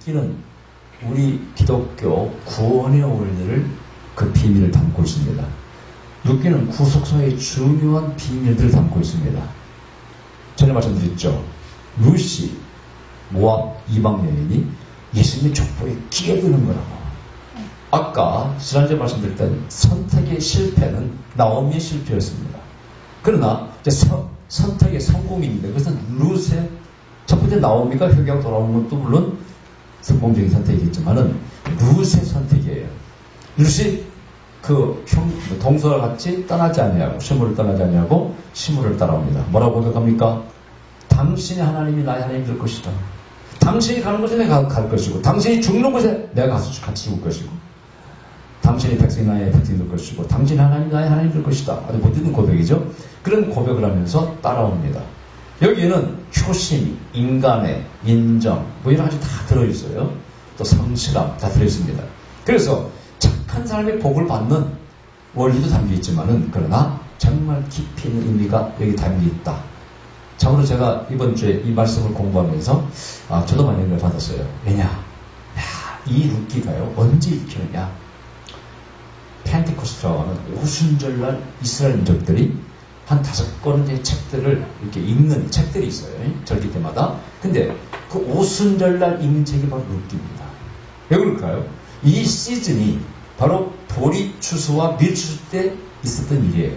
룻기는 우리 기독교 구원의 원리를 그 비밀을 담고 있습니다. 룻기는 구속사의 중요한 비밀들을 담고 있습니다. 전에 말씀드렸죠. 룻이 모압 이방 여인이 예수님의 족보에 끼어드는 거라고. 아까 지난주에 말씀드렸던 선택의 실패는 나오미의 실패였습니다. 그러나 이제 선택의 성공입니다. 그것은 룻의 첫 번째 나오미가 회개하고 돌아오는 것도 물론 성공적인 선택이겠지만은 룻의 선택이에요. 룻이 그 동서와 같이 떠나지 않냐고, 시므를 떠나지 않냐고 시므를 따라옵니다. 뭐라고 고백합니까? 당신이 하나님이 나의 하나님이 될 것이다. 당신이 가는 곳에 내가 갈 것이고, 당신이 죽는 곳에 내가 가서 같이 죽을 것이고, 당신이 백성이 나의 백성이 될 것이고, 당신이 하나님 나의 하나님이 될 것이다. 아주 못되는 고백이죠. 그런 고백을 하면서 따라옵니다. 여기에는 효심, 인간의 인정, 뭐 이런 가지 다 들어있어요. 또 성실함 다 들어있습니다. 그래서 착한 사람의 복을 받는 원리도 담겨있지만은, 그러나 정말 깊이 있는 의미가 여기 담겨있다. 참으로 제가 이번 주에 이 말씀을 공부하면서 저도 많이 은혜를 받았어요. 왜냐? 이 룻기가요 언제 읽히느냐? 펜테코스트라고 하는 오순절날 이스라엘 민족들이 한 5권의 책들을 이렇게 읽는 책들이 있어요. 절기 때마다. 근데 그 오순절날 읽는 책이 바로 룻기입니다. 왜 그럴까요? 이 시즌이 바로 보리 추수와 밀 추수 때 있었던 일이에요.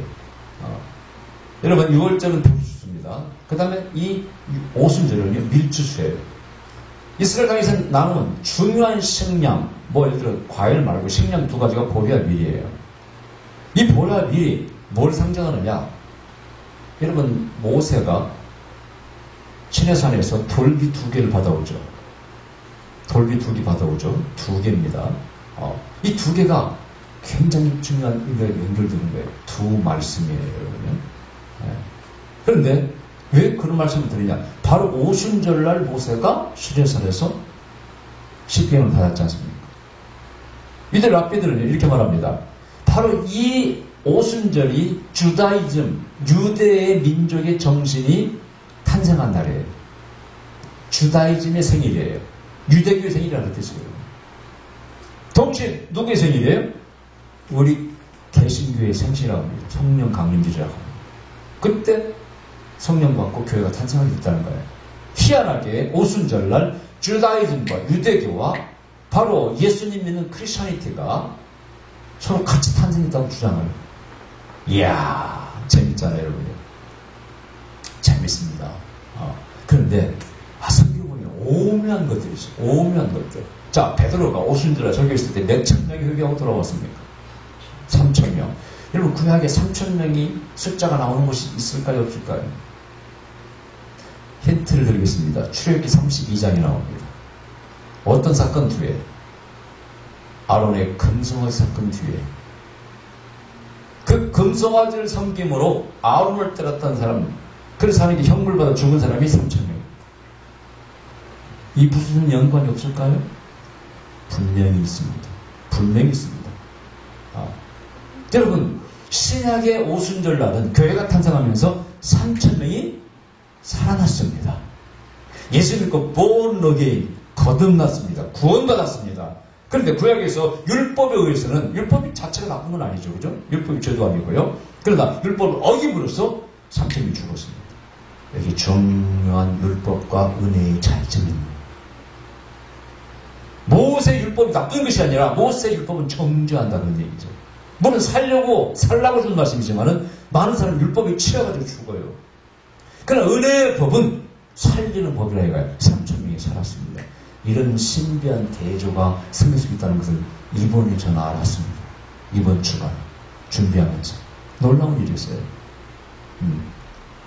여러분 6월절은 보리 추수입니다. 그 다음에 이 오순절은요 밀 추수예요. 이스라엘 땅에서 나누는 중요한 식량, 뭐 예를 들어 과일 말고 식량 2가지가 보리와 밀이에요. 이 보리와 밀이 뭘 상징하느냐? 여러분 모세가 시내산에서 돌비 2개를 받아오죠. 돌비 2개 받아오죠. 2개입니다. 이 2개가 굉장히 중요한 의미가 연결되는 거예요. 2 말씀이에요, 여러분. 그런데 왜 그런 말씀을 드리냐? 바로 오순절날 모세가 시내산에서 십계명을 받았지 않습니까? 이들 랍비들은 이렇게 말합니다. 바로 이 오순절이 주다이즘, 유대의 민족의 정신이 탄생한 날이에요. 주다이즘의 생일이에요. 유대교의 생일이라는 뜻이에요. 동시에 누구의 생일이에요? 우리 개신교의 생신이라고 합니다. 성령 강림절이라고 합니다. 그때 성령 받고 교회가 탄생하게 됐다는 거예요. 희한하게 오순절날 주다이즘과 유대교와 바로 예수님 믿는 크리스천이티가 서로 같이 탄생했다고 주장을. 이야, 재밌잖아요, 여러분. 재밌습니다. 그런데 성경에 보면 오묘한 것들이 있어요. 오묘한 것들. 자, 베드로가 오순절날 설교했을 때 몇 천 명이 회개하고 돌아왔습니까? 3,000명. 여러분, 구약에 3,000명이 숫자가 나오는 곳이 있을까요, 없을까요? 힌트를 드리겠습니다. 출애굽기 32장이 나옵니다. 어떤 사건 뒤에? 아론의 금송아지 사건 뒤에. 그 금송아지를 섬김으로 아론을 때렸던 사람, 그 사람에게 형벌 받아 죽은 사람이 3,000명. 이 무슨 연관이 없을까요? 분명히 있습니다. 분명히 있습니다. 여러분, 신약의 오순절날은 교회가 탄생하면서 3,000명이 살아났습니다. 예수 믿고 born again, 거듭났습니다. 구원받았습니다. 그런데 구약에서 율법에 의해서는 율법이 자체가 나쁜 건 아니죠. 그죠? 율법이 죄도 아니고요. 그러나 율법을 어김으로써 3,000명이 죽었습니다. 여기 중요한 율법과 은혜의 차이점입니다. 모세 율법이 나쁜 것이 아니라 모세 율법은 정죄한다는 얘기죠. 물론 살라고 주는 말씀이지만은 많은 사람은 율법에 취해가지고 죽어요. 그러나 은혜의 법은 살리는 법이라 해가요. 3,000명이 살았습니다. 이런 신비한 대조가 생길 수 있다는 것을 이번에 저는 알았습니다. 이번 주간 준비하면서 놀라운 일이었어요.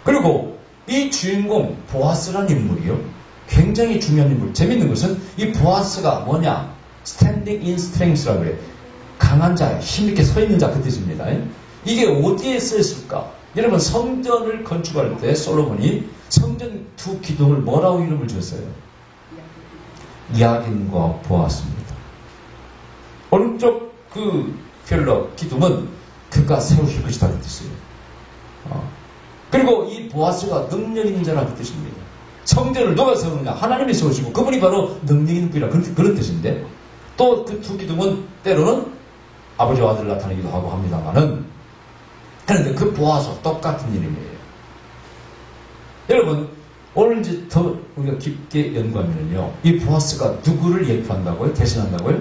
그리고 이 주인공 보아스라는 인물이요, 굉장히 중요한 인물. 재밌는 것은 이 보아스가 뭐냐? Standing in strength라고 그래요. 강한 자, 힘있게 서 있는 자 그 뜻입니다. 이게 어디에 쓰였을까? 여러분, 성전을 건축할 때 솔로몬이 성전 2 기둥을 뭐라고 이름을 지었어요? 야긴과 보았습니다. 오른쪽 그 필러 기둥은 그가 세우실 것이다 그 뜻이에요. 그리고 이 보아스가 능력 있는 자라는 뜻입니다. 성전을 누가 세우느냐? 하나님이 세우시고 그분이 바로 능력 있는 분이라 그런 뜻인데, 또 그 두 기둥은 때로는 아버지와 아들 나타내기도 하고 합니다만은, 그런데 그 보아서 똑같은 이름이에요. 여러분, 오늘 이제 더 우리가 깊게 연구하면요, 이 보아스가 누구를 예표한다고요? 대신한다고요?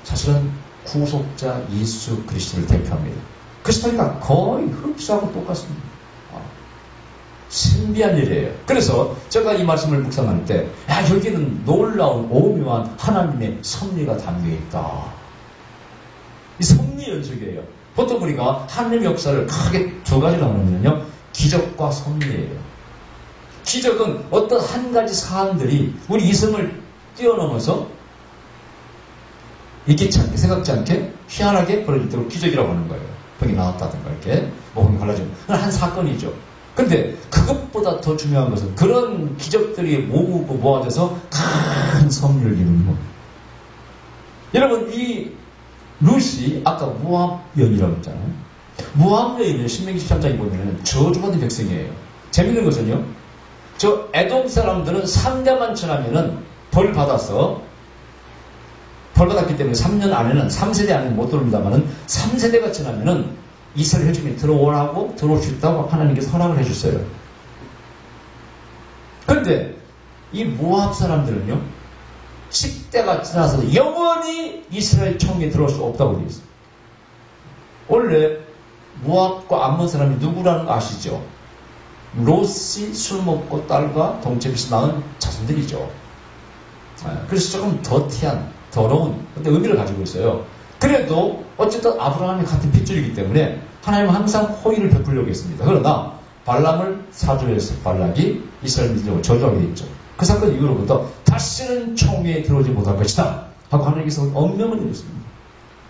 사실은 구속자 예수 그리스도를 대표합니다. 그 스토리가 거의 흡사하고 똑같습니다. 신비한 일이에요. 그래서 제가 이 말씀을 묵상할 때, 여기는 놀라운 오묘한 하나님의 섭리가 담겨있다. 이 섭리 연속이에요. 보통 우리가 하나님의 역사를 크게 두 가지로 나누면요, 기적과 섭리예요. 기적은 어떤 한 가지 사안들이 우리 이성을 뛰어넘어서 있겠지 않게, 생각지 않게 희한하게 벌어질 때 기적이라고 하는 거예요. 병이 나왔다든가 이렇게 몸이 갈라지는 한 사건이죠. 근데 그것보다 더 중요한 것은 그런 기적들이 모으고 모아져서 큰 섭리를 이루는 겁니다. 여러분, 이 룻이 아까 모압 여인이라고 했잖아요. 모압 여인은 신명기 13장에 보면 저주받은 백성이에요. 재밌는 것은요, 저 에돔 사람들은 3대만 지나면은 벌 받았기 때문에 3년 안에는, 3세대 안에는 못 들어옵니다만은 3세대가 지나면은 이스라엘 회중이 들어올 수 있다고 하나님께서 허락을 해줬어요. 그런데 이 모압 사람들은요, 10대가 지나서 영원히 이스라엘 총에 들어올 수 없다고 되어 있어요. 원래 모압과 암몬 사람이 누구라는 거 아시죠? 롯이 술 먹고 딸과 동체에서 낳은 자손들이죠. 그래서 조금 더러운 근데 의미를 가지고 있어요. 그래도 어쨌든 아브라함이 같은 핏줄이기 때문에 하나님은 항상 호의를 베풀려고 했습니다. 그러나 발람을 사주해서 발락이 이스라엘 민족을 저주하게 됐죠. 그 사건 이후로부터 다시는 총회에 들어오지 못할 것이다 하고 하나님께서 엄명을 내렸습니다.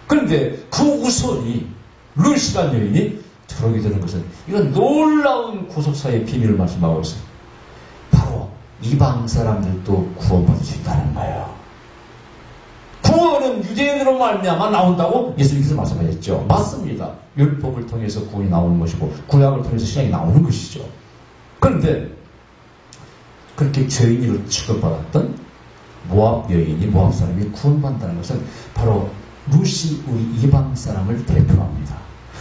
그런데 그 우선이 룻이라는 여인이 들어오게 되는 것은, 이건 놀라운 구속사의 비밀을 말씀하고 있어요. 바로 이방 사람들도 구원받을 수 있다는 거예요. 구원은 유대인으로 말미암아 나온다고 예수님께서 말씀하셨죠. 맞습니다. 율법을 통해서 구원이 나오는 것이고 구약을 통해서 신약이 나오는 것이죠. 그런데 그렇게 죄인으로 취급받았던 모압 여인이, 모압 사람이 구원받는다는 것은 바로 룻이 우리 이방 사람을 대표합니다.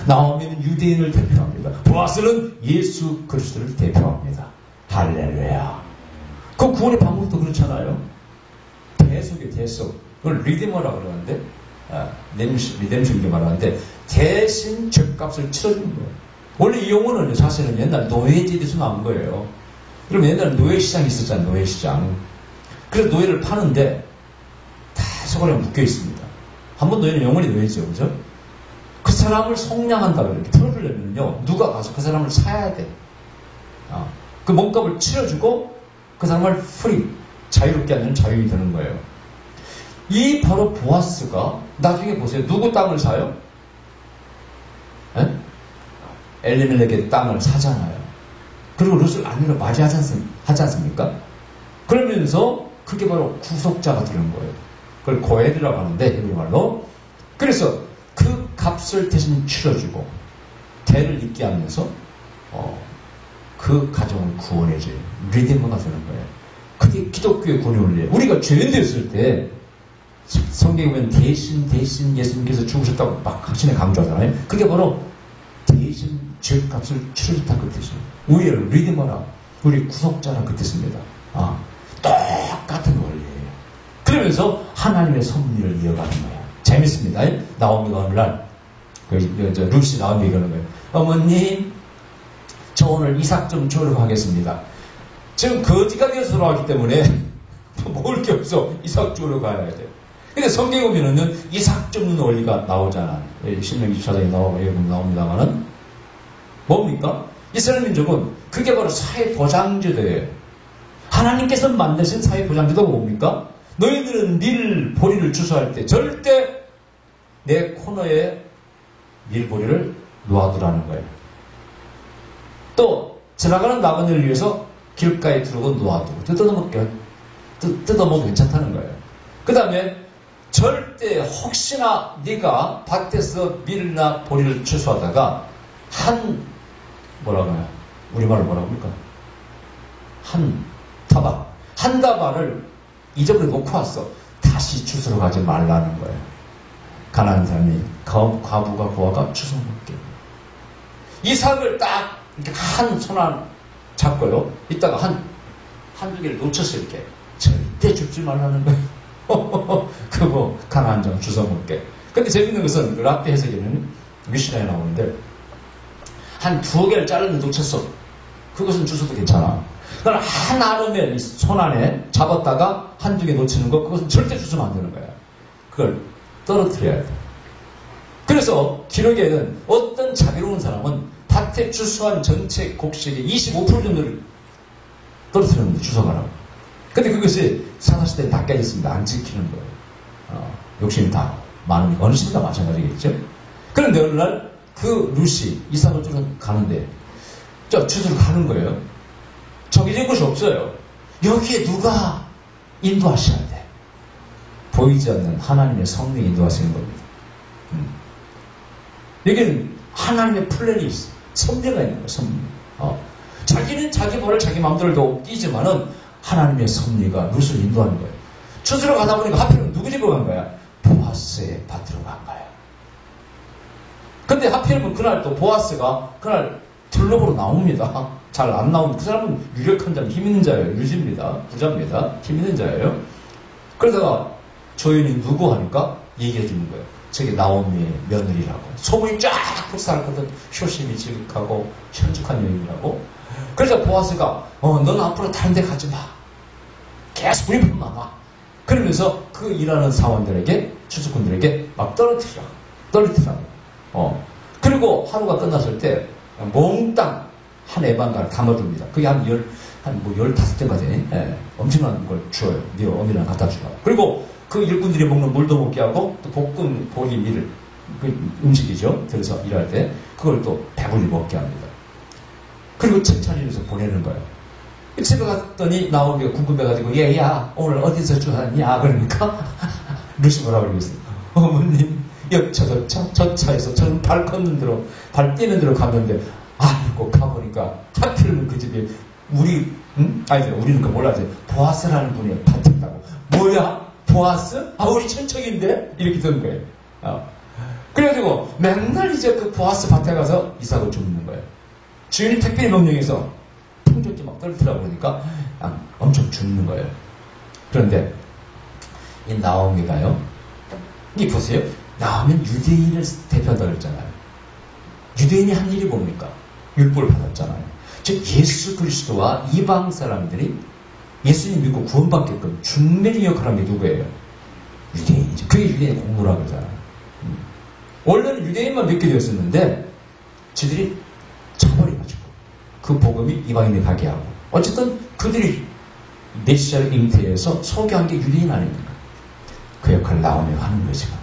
나오미는 유대인을 대표합니다. 보아스는 예수 그리스도를 대표합니다. 할렐루야. 그 구원의 방법도 그렇잖아요. 대속이에요, 대속. 그걸 리데머라고 그러는데, 리뎀션이라고 말하는데, 대신 죗값을 치러주는 거예요. 원래 이 용어는 사실은 옛날 노예제도에서 나온 거예요. 그러면 옛날에 노예시장이 있었잖아요, 노예시장. 그래서 노예를 파는데, 다 서울에 묶여 있습니다. 한번 노예는 영원히 노예죠, 그죠? 그 사람을 속량한다, 이렇게 틀어주려면요, 누가 가서 그 사람을 사야 돼. 그 몸값을 치러주고, 그 사람을 자유롭게 하는 자유인이 되는 거예요. 이 바로 보아스가 나중에 보세요. 누구 땅을 사요? 엘리멜렉의 땅을 사잖아요. 그리고 룻을 아내로 맞이하지 않습니까? 그러면서 그게 바로 구속자가 되는 거예요. 그걸 고엘이라고 하는데, 헤브리말로. 그래서 그 값을 대신 치러주고 대를 잊게 하면서 그 가정을 구원해줘요. 리데머가 되는 거예요. 그게 기독교의 구원의 원리예요. 우리가 죄인 됐을 때 성경에 보면 대신 예수님께서 죽으셨다고 막 확신에 강조하잖아요. 그게 바로 대신 죄값을 치러줬다 그 뜻이에요. 우리를 리데머라, 우리 구속자라 그 뜻입니다. 똑같은 원리예요. 그러면서 하나님의 섭리를 이어가는 거예요. 재밌습니다. 나오미가 어느 날 룻이 나오미 그러는 거예요. 어머님, 저 오늘 이삭 좀 주려고 하겠습니다. 지금 거지가 되어서 돌아왔기 때문에 먹을 게 없어. 이삭 주려고 가야 돼요. 근데 성경에 보면은 이삭 줍는 원리가 나오잖아. 신명기 24장에 나옵니다만은 뭡니까? 이스라엘 민족은 그게 바로 사회보장제도예요. 하나님께서 만드신 사회보장제도가 뭡니까? 너희들은 밀보리를 주소할 때 절대 내 코너에 밀보리를 놓아두라는 거예요. 또 지나가는 나그네를 위해서 길가에 두르고 놓아두고 뜯어먹어도 괜찮다는 거예요. 그 다음에 절대 혹시나 네가 밭에서 밀이나 보리를 추수하다가 우리말로 뭐라고 합니까? 다발. 한 다발을 잊어버려 놓고 왔어. 다시 주스러 가지 말라는 거예요. 가난한 사람이 과부가 고아가 주워 먹게. 이삭을 딱 이렇게 한 손 안 잡고요. 이따가 한두 개를 놓쳤어 이렇게. 절대 줍지 말라는 거예요. 그거 가난한 장 주워 먹게. 근데 재밌는 것은 그 랍비 해석에는 미시나에 나오는데 한 두어 개를 자르는 놓쳤어. 그것은 주워도 괜찮아. 그러나 한 아름에 손 안에 잡았다가 한두 개 놓치는 거 그것은 절대 주워면 안 되는 거야. 그걸 떨어뜨려야 돼. 그래서 기록에는 어떤 자비로운 사람은 밭에 추수한 전체 곡식의 25% 정도를 떨어뜨렸는데 주워가라고. 근데 그것이 사사시대에 다 깨졌습니다. 안 지키는 거예요. 욕심이 다 많은 어느 시대 다 마찬가지겠죠. 그런데 어느 날 그 루시 이삭을 쫓아 가는데 저 주스로 가는 거예요. 정해진 곳이 없어요. 여기에 누가 인도하셔야 돼. 보이지 않는 하나님의 성령이 인도하시는 겁니다. 여기는 하나님의 플랜이 있어. 섭리가 있는 거예요. 섭리. 자기는 자기 벌을 자기 마음대로 뛰지만은 하나님의 섭리가 룻을 인도하는 거예요. 주스로 가다 보니까 하필이면 누구 집으로 간 거야? 보아스의 밭으로 간 거야. 근데 하필이면 그날 또 보아스가 그날 들러보러 나옵니다. 잘 안 나오는 그 사람은 유력한 자는 힘 있는 자예요. 유지입니다. 부자입니다. 힘 있는 자예요. 그러다가 조연이 누구 하니까 얘기해 주는 거예요. 저게 나오미의 며느리라고. 소문이 쫙 불살거든. 효심이 지극하고 현숙한 여인이라고. 그래서 보아스가 너는 앞으로 다른 데 가지 마. 계속 우리 품만 와. 그러면서 그 일하는 사원들에게 추수꾼들에게 막 떨어뜨리라고. 그리고 하루가 끝났을 때 몽땅 한 에반가를 담아줍니다. 그게 한 15대까지 엄청난 걸 주어요. 네 어미랑 갖다 주라고. 그리고 그 일꾼들이 먹는 물도 먹게 하고 또 볶은 보리 밀을 그 음식이죠. 그래서 일할 때 그걸 또 배불리 먹게 합니다. 그리고 칭찬해줘서 보내는 거예요. 집에 갔더니 나오기가 궁금해가지고 얘야 오늘 어디서 주웠냐 그러니까 루시 뭐라고 그러겠어요. 어머님 저 차에서 저는 발 걷는 대로 발 뛰는 대로 갔는데 아이고 가보니까 하필이면 그 집에 우리 아니 우리는 그 몰라지 보아스라는 분이 밭했다고. 뭐야 보아스? 우리 친척인데 이렇게 되는 거예요. 그래가지고 맨날 이제 그 보아스 밭에 가서 이삭을 줍는 거예요. 주인이 특별히 명령해서 풍족지 막 떨더라고 그러니까 엄청 줍는 거예요. 그런데 이 나오미가요. 이 보세요. 나오면 유대인을 대표한다고 그랬잖아요. 유대인이 한 일이 뭡니까? 율법을 받았잖아요. 즉 예수 그리스도와 이방 사람들이 예수님 믿고 구원받게끔 중매리 역할을 하는 게 누구예요? 유대인이죠. 그게 유대인의 공로라고 그러잖아요. 원래는 유대인만 믿게 되었었는데 지들이 쳐버려가지고 그 복음이 이방인에 가게 하고 어쨌든 그들이 메시아를 잉태해서 소개한 게 유대인 아닙니까? 그 역할을 나오며 하는 거지만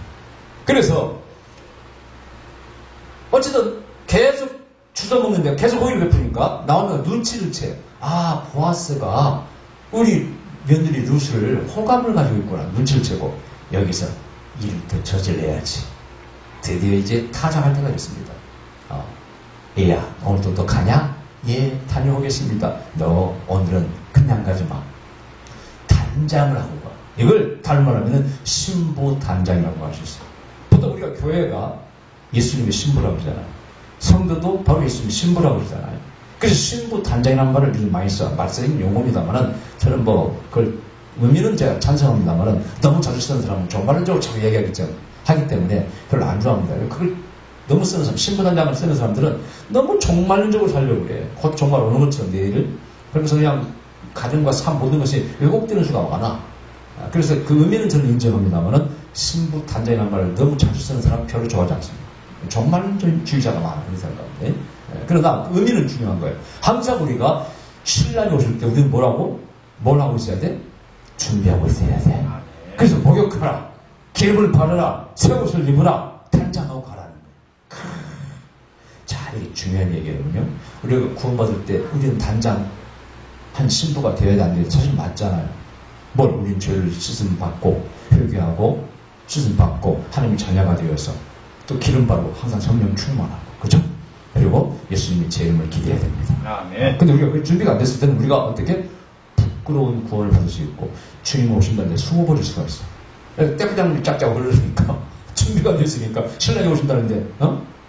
그래서 어쨌든 계속 주워 먹는데 계속 호의를 베푸니까 나오면 눈치를 채요. 보아스가 우리 며느리 룻을 호감을 가지고 있구나. 눈치를 채고 여기서 일을 더 저질러야지. 드디어 이제 타작할 때가 됐습니다. 얘야 오늘도 너 가냐? 예 다녀오겠습니다. 너 오늘은 그냥 가지 마. 단장을 하고 가. 이걸 달말하면 신부 단장이라고 할 수 있어요. 보통 우리가 교회가 예수님의 신부라고 그러잖아요. 성도도 바로 예수님의 신부라고 그러잖아요. 그래서 신부 단장이라는 말을 요즘 많이 써. 말쓰는 용어입니다만은 저는 그걸 의미는 제가 찬성합니다만은 너무 자주 쓰는 사람은 종말론적으로 자꾸 하기 때문에 별로 안 좋아합니다. 그걸 너무 쓰는 사람, 신부 단장을 쓰는 사람들은 너무 종말론적으로 살려고 그래. 곧 종말 오는 것처럼 내일을. 그러면서 그냥 가정과 삶 모든 것이 왜곡되는 수가 많아. 그래서 그 의미는 저는 인정합니다만은 신부 단장이라는 말을 너무 자주 쓰는 사람은 별로 좋아하지 않습니다. 종말주의자가 많아 그런 생각인데. 그러나 의미는 중요한 거예요. 항상 우리가 신랑이 오실 때 우리는 뭘 하고 있어야 돼? 준비하고 있어야 돼. 그래서 목욕하라, 기름을 바르라, 새 옷을 입으라, 단장하고 가라는 거예요. 자, 이게 중요한 얘기거든요. 우리가 구원받을 때 우리는 단장 한 신부가 되어야 되는데 사실 맞잖아요. 우리는 죄를 씻음받고 회개하고 씻음받고 하나님의 자녀가 되어서 또 기름 바르고 항상 성령 충만하고 그죠? 그리고 예수님의 제 이름을 기대해야 됩니다. 아멘. 근데 우리가 그 준비가 안 됐을 때는 우리가 어떻게 부끄러운 구원을 받을 수 있고 주님 오신다는데 숨어버릴 수가 있어. 떼부장을 짝짝 흐르니까 준비가 안 됐으니까 신랑이 오신다는데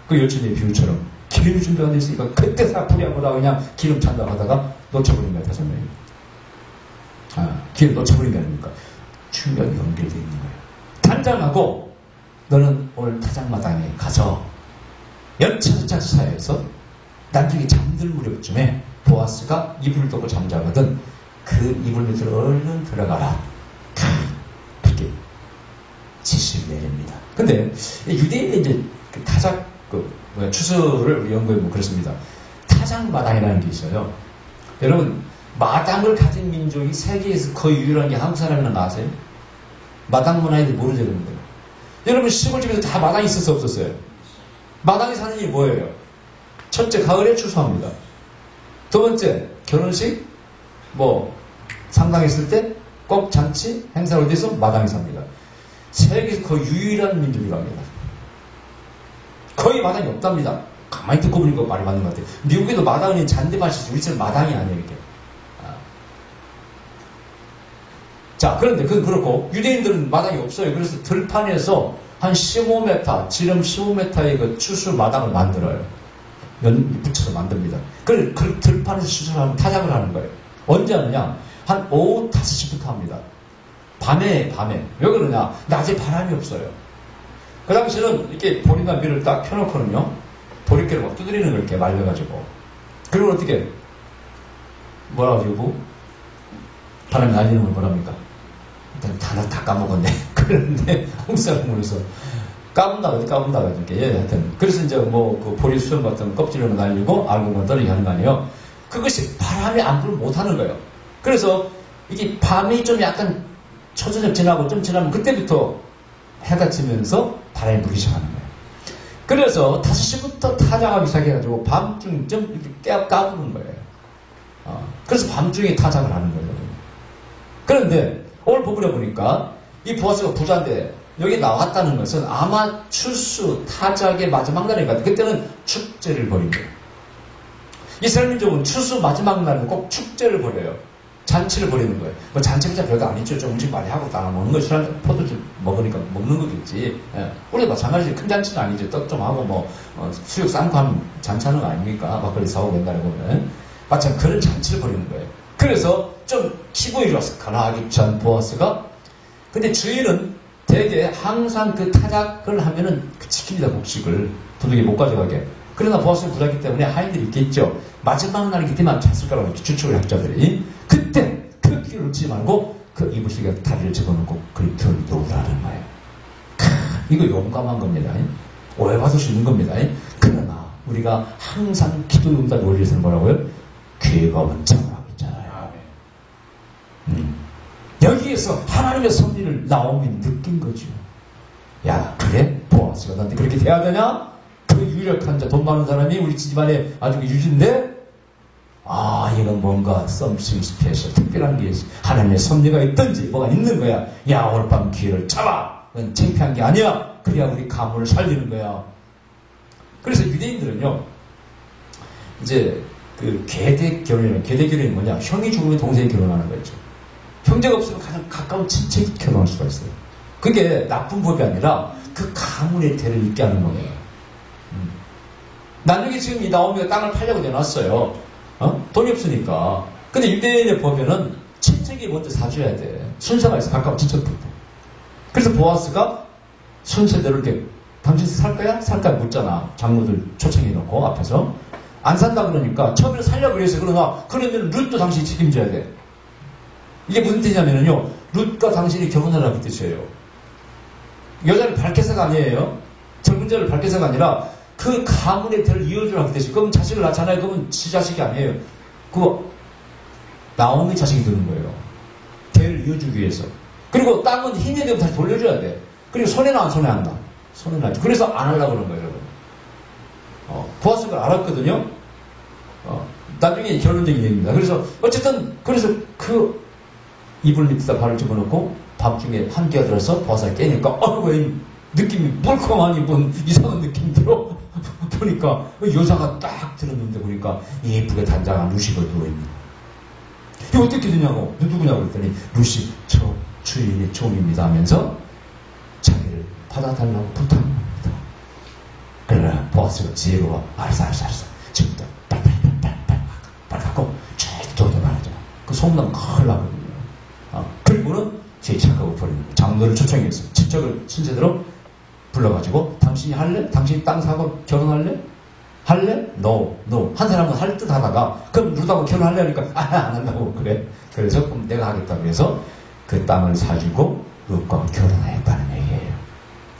그 여친의 비유처럼 기름이 준비가 안 됐으니까 그때 사풀이하고다 그냥 기름 찬다고 하다가 놓쳐버린 거야 5명이. 기름 놓쳐버린 게 아닙니까? 준비가 연결되어 있는 거예요. 단장하고 너는 오늘 타작마당에 가서 연차수차 사이에서 나중에 잠들 무렵쯤에 보아스가 이불을 덮고 잠자거든 그 이불 밑으로 얼른 들어가라. 그렇게 지시를 내립니다. 근데 유대인의 이제 그 타작 추수를 우리 연구해보면 그렇습니다. 타작마당이라는 게 있어요. 여러분 마당을 가진 민족이 세계에서 거의 유일한 게 한국 사람이나 아세요? 마당 문화에도 모르죠, 여러분들. 여러분 시골집에서 다 마당이 있었어 없었어요? 마당에 사는 일이 뭐예요? 첫째, 가을에 추수합니다. 두 번째, 결혼식, 상당했을 때 꼭 잔치, 행사를 위해서 마당에 삽니다. 세계에서 거의 유일한 민족이랍니다. 거의 마당이 없답니다. 가만히 듣고 보니까 말이 맞는 것 같아요. 미국에도 마당은 잔디밭이지 우리처럼 마당이 아니에요, 이게. 자, 그런데 그건 그렇고 유대인들은 마당이 없어요. 그래서 들판에서 한 15m, 지름 15m의 그 추수 마당을 만들어요. 붙여서 만듭니다. 그 들판에서 추수를 하면 타작을 하는 거예요. 언제 하느냐? 한 오후 5시부터 합니다. 밤에. 왜 그러냐? 낮에 바람이 없어요. 그 당시에는 이렇게 보리나 밀을 딱 펴놓고는요, 보리깨를 막 두드리는 걸 이렇게 말려가지고. 그리고 어떻게, 바람이 날리는 걸 뭐랍니까? 다 까먹었네. 그런데, 한국 사람으로서 까분다 이렇게. 하여튼. 그래서 이제 그 보리 수염 같은 껍질을 날리고 알곡만 떨리게 하는 거 아니에요? 그것이 바람이 안 불면 못 하는 거예요. 그래서 이게 밤이 좀 약간 초저녁 지나고 좀 지나면 그때부터 해가 지면서 바람이 불기 시작하는 거예요. 그래서 5시부터 타작하기 시작해가지고 밤중쯤 이렇게 까부는 거예요. 그래서 밤중에 타작을 하는 거예요. 그런데 오늘 부분에 보니까 이 보아스가 부자인데 여기 나왔다는 것은 아마 추수 타작의 마지막 날인 것 같아요. 그때는 축제를 벌인 거예요. 이스라엘 민족은 추수 마지막 날은 꼭 축제를 벌여요. 잔치를 벌이는 거예요. 잔치가 별거 아니죠. 좀 음식 많이 하고 다 먹는 거 싫어하는데 포도주 먹으니까 먹는 거겠지. 우리도 마찬가지로 큰 잔치는 아니죠. 떡 좀 하고 수육 삶고 하면 잔치하는 거 아닙니까? 막걸리 사오고 옛날에 보면. 마찬 그런 잔치를 벌이는 거예요. 그래서 좀 기분이 좋았어. 가나하기 전 보아스가. 근데 주인은 대개 항상 그 타작을 하면은 지킵니다. 곡식을. 도둑이 못 가져가게. 그러나 보아스는 부자이기 때문에 하인들이 있겠죠. 마지막 날이기 때문에 잤을 거라고 추측을 학자들이. 그때 그 기회를 놓치지 말고 그 이불속에 다리를 집어넣고 그리 들어오라는 거예요. 이거 용감한 겁니다. 오해받을 수 있는 겁니다. 그러나 우리가 항상 기도 응답 원리에서는 뭐라고요? 귀가 원창하고 있잖아요. 여기에서 하나님의 섭리를 나오미 느낀 거죠. 야, 그래? 보아스가 나한테 그렇게 돼야 되냐? 그 유력한 자, 돈 많은 사람이 우리 집안에 아주 유진데, 이건 뭔가 something special, 특별한 게 하나님의 섭리가 있든지 뭐가 있는 거야. 야, 오늘 밤 기회를 잡아. 그건 창피한 게 아니야. 그래야 우리 가문을 살리는 거야. 그래서 유대인들은요, 이제 그 계대 결혼이 뭐냐? 형이 죽으면 동생이 결혼하는 거죠. 형제가 없으면 가장 가까운 친척이 결혼할 수가 있어요. 그게 나쁜 법이 아니라 그 가문의 대를 잇게 하는 거예요. 나중에 지금 이 나오미가 땅을 팔려고 내놨어요. 돈이 없으니까. 근데 유대인의 법에는 친척이 먼저 사줘야 돼. 순서가 있어. 가까운 친척부터. 그래서 보아스가 순서대로 이렇게 당신 살 거야? 살 거야? 묻잖아. 장로들 초청해놓고 앞에서. 안 산다 그러니까 처음에는 살려고 그랬어요. 그러면 룻도 당신이 책임져야 돼. 이게 무슨 뜻이냐면요. 룻과 당신이 결혼하라는 뜻이에요. 여자를 밝혀서가 아니에요. 젊은 자를 밝혀서가 아니라 그 가문의 대를 이어주라는 뜻이. 그럼 자식을 낳잖아요. 그러면 지 자식이 아니에요. 나오미 자식이 되는 거예요. 대를 이어주기 위해서. 그리고 땅은 힘이 되면 다시 돌려줘야 돼. 그리고 손해는 안 손해한다. 손해는 안 줘. 그래서 안 하려고 그런 거예요, 여러분. 보아스가 그걸 알았거든요. 나중에 결론적인 얘기입니다. 그래서 그래서 그 이불 밑에다 발을 집어넣고 밤중에 한기가 들어서 보아스가 깨니까 왜 느낌이 멀컹하니 뭔 이상한 느낌 들어? 보니까 여자가 딱 들었는데 보니까 예쁘게 단장한 루시가 누워있는. 이거 어떻게 되냐고. 누구냐고 그랬더니 루시 저 주인의 종입니다 하면서 자기를 받아달라고 부탁을 합니다. 그러나 보아스가 지혜로워. 알았어. 지금부터 빨리 갖고 쭉 말하죠. 그 소문나면 큰일 나거든요. 그리고는 제착하고 버리는 거예요. 장로를 초청해서 친척을 순서대로 불러가지고 당신이 할래? 당신이 땅 사고 결혼할래? 할래? No. 한 사람은 할 듯 하다가 그럼 누구하고 결혼할래? 하니까 안 한다고 그래. 그래서 그럼 내가 하겠다고 해서 그 땅을 사주고 룻과 결혼했다는 얘기예요.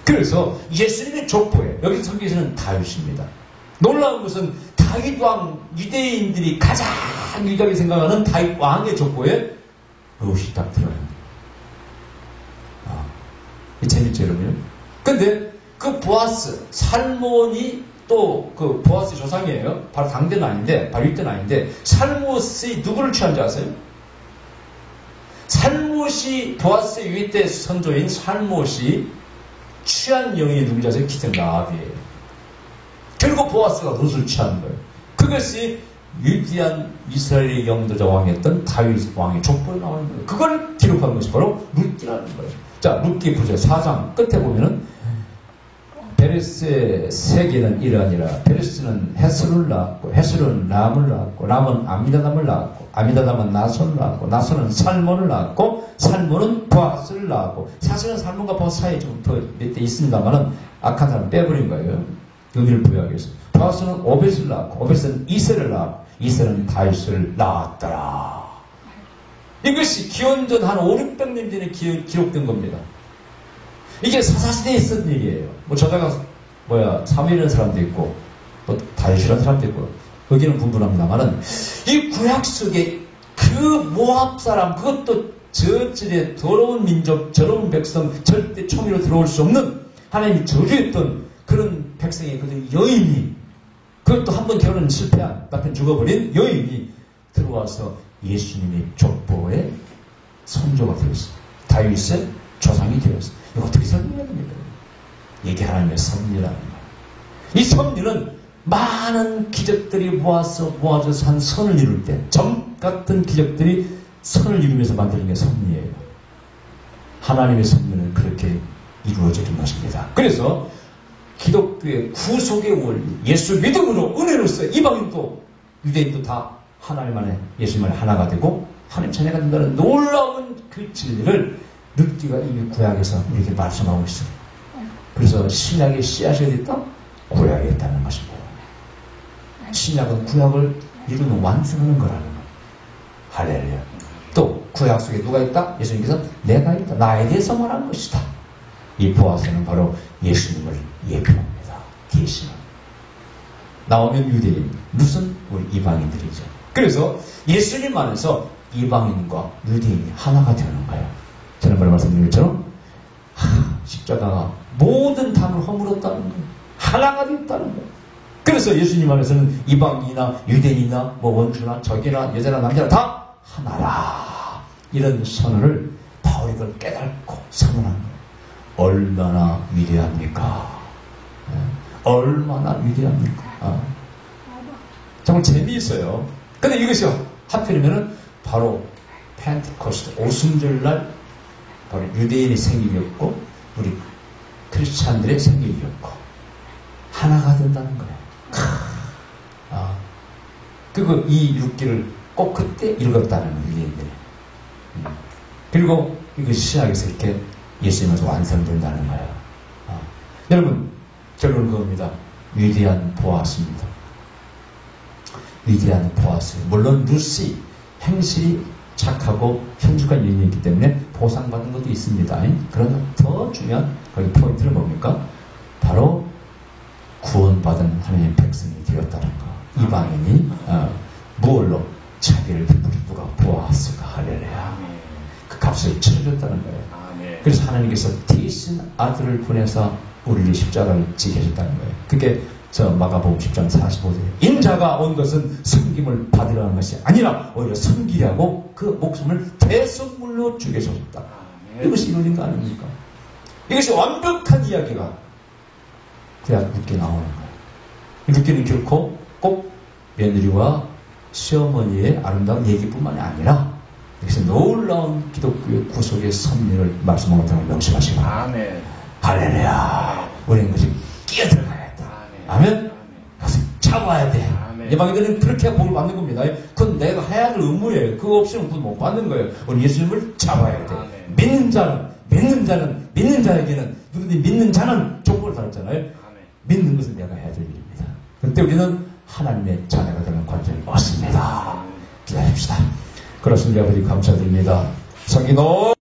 그래서 예수님의 족보에 여기 성경에서는 다윗입니다. 놀라운 것은 다윗 왕 유대인들이 가장 유일하게 생각하는 다윗 왕의 족보에 룻이 딱 들어요. 재밌죠, 여러분? 근데 그 보아스, 살몬이 또 그 보아스 조상이에요. 바로 당대는 아닌데, 바로 윗대는 아닌데, 살못이 누구를 취한 줄 아세요? 살못이 보아스의 윗대 선조인 살못이 취한 여인이 누군지 아세요? 기생 라합이에요. 결국 보아스가 룻을 취한 거예요. 그것이 위대한 이스라엘의 영도자 왕이었던 다윗 왕의 족보에 나와 있는 거예요. 그걸 기록한 것이 바로 룻기라는 거예요. 자, 룻기 보세요. 4장 끝에 보면은 베레스의 세계는 이러하니라. 베레스는 헤스를 낳았고, 헤스는 람을 낳았고, 람은 아미다담을 낳았고, 아미다담은 나손을 낳았고, 나손은 살몬을 낳았고, 살몬은 보아스를 낳았고. 사실은 살몬과 보아스 사이에 좀 더 몇 대 있습니다만은 악한 사람 빼버린 거예요. 의미를 부여하기 위해서. 보아스는 오벳을 낳았고, 오벳은 이세를 낳았고, 이세는 다윗을 낳았더라. 이것이 기원전 한 500~600년 전에 기록된 겁니다. 이게 사사시대에 있었던 일이에요. 뭐 저자가 사무엘이라는 사람도 있고 또 다윗이라는 사람도 있고 여기는 분분합니다만은 이 구약 속에 그 모압 사람, 그것도 저질의 더러운 민족, 더러운 백성, 절대 총리로 들어올 수 없는 하나님이 저주했던 그런 백성의 그 여인이, 그것도 한 번 결혼은 실패한 남편 죽어버린 여인이 들어와서 예수님의 족보에 선조가 되었어요. 다윗의 조상이 되었어요. 이거 어떻게 설명해야 됩니까? 이게 하나님의 섭리라는 거예요. 이 섭리는 많은 기적들이 모아져서 한 선을 이룰 때, 점 같은 기적들이 선을 이루면서 만드는 게 섭리예요. 하나님의 섭리는 그렇게 이루어지는 것입니다. 그래서 기독교의 구속의 원리, 예수 믿음으로 은혜로서 이방인도 유대인도 다 하나님 안에 예수님 안에 하나가 되고 하나님 자녀가 된다는 놀라운 그 진리를 룻기가 이미 구약에서 이렇게 말씀하고 있어요. 그래서 신약의 씨앗이 어디 있다? 구약에 있다는 것입니다. 신약은 구약을 이루는 완성하는 거라는 거예요. 할렐루야. 또 구약 속에 누가 있다? 예수님께서 내가 있다. 나에 대해서 말한 것이다. 이 보아스는 바로 예수님을 예표합니다. 계시는. 나오면 유대인, 룻은 우리 이방인들이죠. 그래서 예수님 안에서 이방인과 유대인이 하나가 되는 거예요. 지난번에 말씀드린 것처럼 십자가가 모든 담을 허물었다는 거예요. 하나가 됐다는 거예요. 그래서 예수님 안에서는 이방인이나 유대인이나 원주나 적이나 여자나 남자나 다 하나라. 이런 선언을 바울이 그걸 깨닫고 선언한 거예요. 얼마나 위대합니까? 얼마나 위대합니까? 정말 재미있어요. 근데 이것이 하필이면은 바로 펜테코스트 오순절날 바로 유대인의 생일이었고 우리 크리스찬들의 생일이었고 하나가 된다는 거예요. 그리고 이 룻기를 꼭 그때 읽었다는 거예요. 유대인들이. 그리고 이것이 신약에서 이렇게 예수님에서 완성된다는 거예요. 여러분 결론은 그겁니다. 위대한 보아스입니다. 위대한 보아스. 물론 룻이 행실이 착하고 형식한 여인이 있기 때문에 보상받은 것도 있습니다. 그러나 더 중요한 거기 포인트는 뭡니까? 바로 구원받은 하나님의 백성이 되었다는 거. 이방인이 무얼로 자기를 누가 보았을까? 할렐루야. 그 값을 치러줬다는 거예요. 그래서 하나님께서 대신 아들을 보내서 우리를 십자가를 지게 하셨다는 거예요. 그게 저 마가복음 10장 45절에 인자가 온 것은 섬김을 받으려 하는 것이 아니라 오히려 섬기려고 그 목숨을 대속물로 주게 하셨다. 이것이 이루어진 거 아닙니까? 이것이 완벽한 이야기가 그래야 룻기 나오는 거예요. 룻기는 결코 꼭 며느리와 시어머니의 아름다운 얘기뿐만이 아니라 그래서 놀라운 기독교의 구속의 섭리를 말씀하고 있다는 걸 명심하시고. 아멘. 할렐루야. 우리는 그것이 끼어들어가야 돼. 아멘. 가서 잡아야 돼. 예방이들은 그렇게 복을 받는 겁니다. 그건 내가 해야 될 의무예요. 그거 없이는 그건 못 받는 거예요. 우리 예수님을 잡아야 돼. 믿는 믿는 자에게는, 누구든지 믿는 자는 종부를 달았잖아요. 믿는 것은 내가 해야 될 일입니다. 그때 우리는 하나님의 자녀가 되는 관점을 얻습니다. 기다립시다. 그렇습니다. 아버지 감사드립니다. 성기노